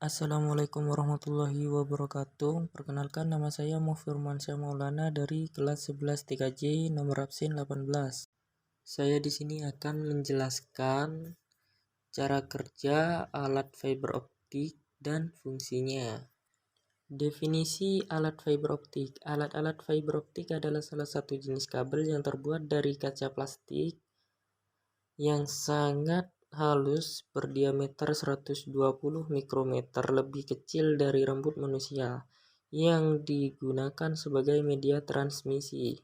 Assalamualaikum warahmatullahi wabarakatuh. Perkenalkan, nama saya Firmansyah Maulana dari kelas 11 3J nomor absen 18. Saya di sini akan menjelaskan cara kerja alat fiber optik dan fungsinya. Definisi alat fiber optik. Alat-alat fiber optik adalah salah satu jenis kabel yang terbuat dari kaca plastik yang sangat halus berdiameter 120 mikrometer, lebih kecil dari rambut manusia, yang digunakan sebagai media transmisi.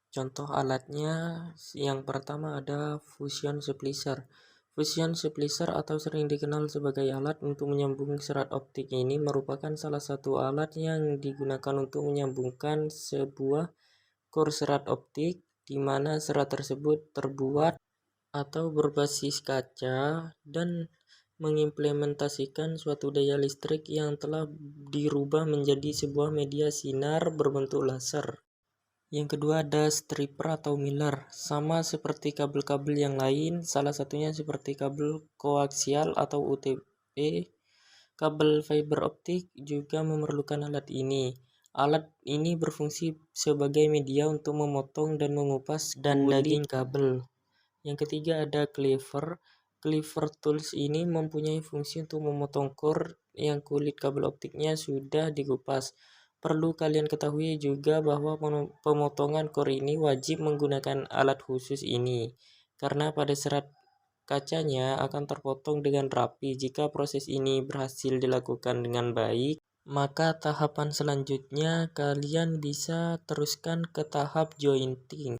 Contoh alatnya yang pertama ada fusion splicer. Fusion splicer atau sering dikenal sebagai alat untuk menyambung serat optik ini merupakan salah satu alat yang digunakan untuk menyambungkan sebuah core serat optik di mana serat tersebut terbuat atau berbasis kaca dan mengimplementasikan suatu daya listrik yang telah dirubah menjadi sebuah media sinar berbentuk laser. Yang kedua ada stripper atau miller. Sama seperti kabel-kabel yang lain, salah satunya seperti kabel koaksial atau UTP, kabel fiber optik juga memerlukan alat ini. Alat ini berfungsi sebagai media untuk memotong dan mengupas daging kabel. Yang ketiga ada cleaver. Cleaver tools ini mempunyai fungsi untuk memotong core yang kulit kabel optiknya sudah dikupas. Perlu kalian ketahui juga bahwa pemotongan core ini wajib menggunakan alat khusus ini, karena pada serat kacanya akan terpotong dengan rapi. Jika proses ini berhasil dilakukan dengan baik, maka tahapan selanjutnya kalian bisa teruskan ke tahap jointing.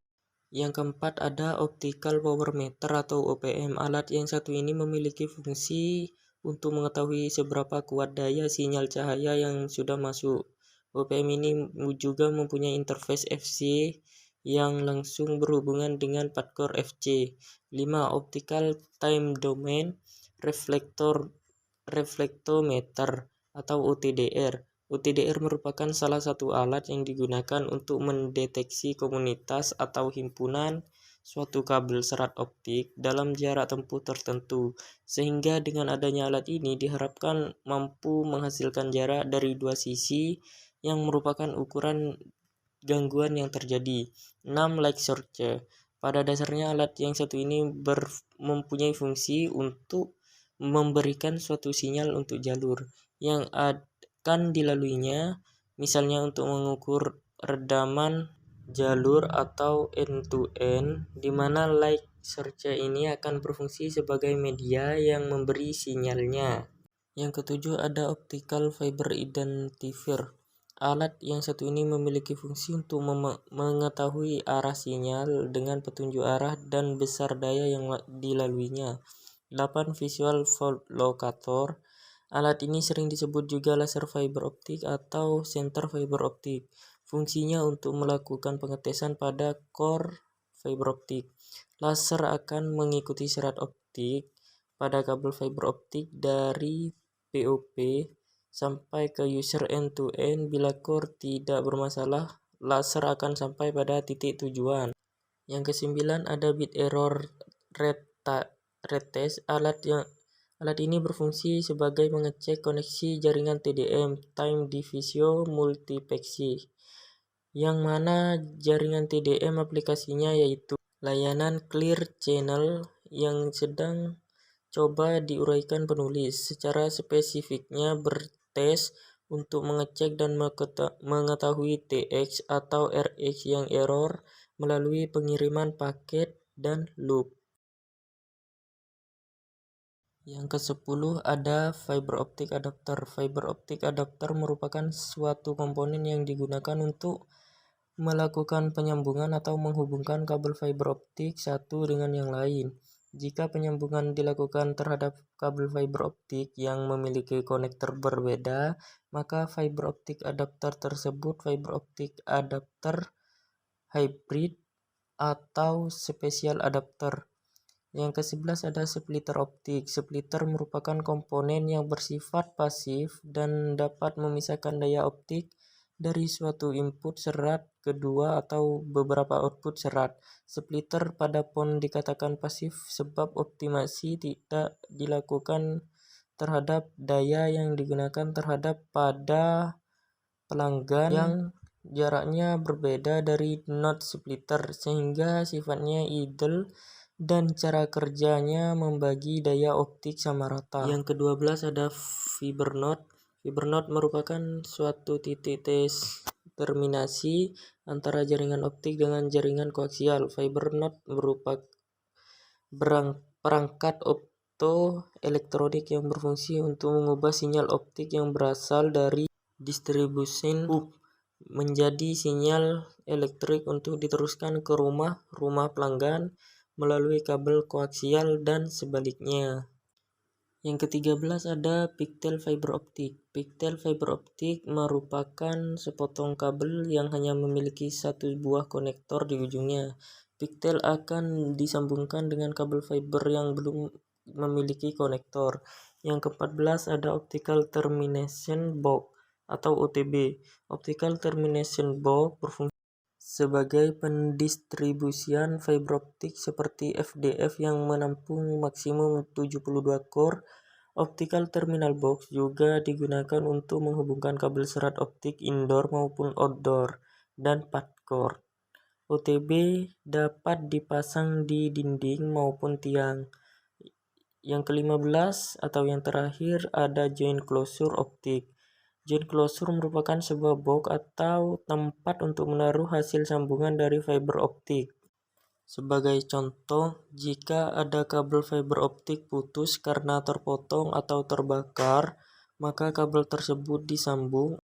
Yang keempat ada optical power meter atau OPM. Alat yang satu ini memiliki fungsi untuk mengetahui seberapa kuat daya sinyal cahaya yang sudah masuk. OPM ini juga mempunyai interface FC yang langsung berhubungan dengan part-core FC. 5. Optical time domain reflectometer atau OTDR. OTDR merupakan salah satu alat yang digunakan untuk mendeteksi komunitas atau himpunan suatu kabel serat optik dalam jarak tempuh tertentu, sehingga dengan adanya alat ini diharapkan mampu menghasilkan jarak dari dua sisi yang merupakan ukuran gangguan yang terjadi. 6. Light source. Pada dasarnya alat yang satu ini mempunyai fungsi untuk memberikan suatu sinyal untuk jalur yang akan dilaluinya, misalnya untuk mengukur redaman jalur atau end-to-end, di mana light source ini akan berfungsi sebagai media yang memberi sinyalnya. Yang ketujuh ada optical fiber identifier. Alat yang satu ini memiliki fungsi untuk mengetahui arah sinyal dengan petunjuk arah dan besar daya yang dilaluinya. 8. Visual fault locator. Alat ini sering disebut juga laser fiber optik atau center fiber optik. Fungsinya untuk melakukan pengetesan pada core fiber optik. Laser akan mengikuti serat optik pada kabel fiber optik dari POP sampai ke user end-to-end. Bila core tidak bermasalah, laser akan sampai pada titik tujuan. Yang kesembilan ada bit error retest. Alat ini berfungsi sebagai mengecek koneksi jaringan TDM, time division multiplexing, yang mana jaringan TDM aplikasinya yaitu layanan clear channel yang sedang coba diuraikan penulis. Secara spesifiknya bertes untuk mengecek dan mengetahui TX atau RX yang error melalui pengiriman paket dan loop. Yang ke-10 ada fiber optic adapter. Fiber optic adapter merupakan suatu komponen yang digunakan untuk melakukan penyambungan atau menghubungkan kabel fiber optik satu dengan yang lain. Jika penyambungan dilakukan terhadap kabel fiber optik yang memiliki konektor berbeda, maka fiber optic adapter tersebut fiber optic adapter hybrid atau special adapter. Yang ke-11 ada splitter optik. Splitter merupakan komponen yang bersifat pasif dan dapat memisahkan daya optik dari suatu input serat kedua atau beberapa output serat. Splitter pada PON dikatakan pasif sebab optimasi tidak dilakukan terhadap daya yang digunakan terhadap pada pelanggan yang jaraknya berbeda dari node splitter, sehingga sifatnya idle dan cara kerjanya membagi daya optik sama rata. Yang ke-12 ada fiber node. Fiber node merupakan suatu titik terminasi antara jaringan optik dengan jaringan koaksial. Fiber node merupakan perangkat optoelektronik yang berfungsi untuk mengubah sinyal optik yang berasal dari distribution hub menjadi sinyal elektrik untuk diteruskan ke rumah pelanggan melalui kabel koaksial dan sebaliknya. Yang ke-13 ada pigtail fiber optik. Pigtail fiber optik merupakan sepotong kabel yang hanya memiliki satu buah konektor di ujungnya. Pigtail akan disambungkan dengan kabel fiber yang belum memiliki konektor. Yang ke-14 ada optical termination box atau OTB. Optical termination box berfungsi sebagai pendistribusian fiber optik seperti FDF yang menampung maksimum 72 core. Optical terminal box juga digunakan untuk menghubungkan kabel serat optik indoor maupun outdoor dan 4 core. OTB dapat dipasang di dinding maupun tiang. Yang ke-15 atau yang terakhir ada joint closure optik. Joint closure merupakan sebuah box atau tempat untuk menaruh hasil sambungan dari fiber optik. Sebagai contoh, jika ada kabel fiber optik putus karena terpotong atau terbakar, maka kabel tersebut disambung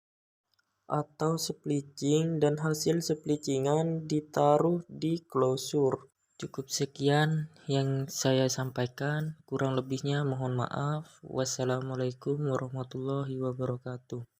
atau splitting dan hasil splittingan ditaruh di closure. Cukup sekian yang saya sampaikan, kurang lebihnya mohon maaf. Wassalamualaikum warahmatullahi wabarakatuh.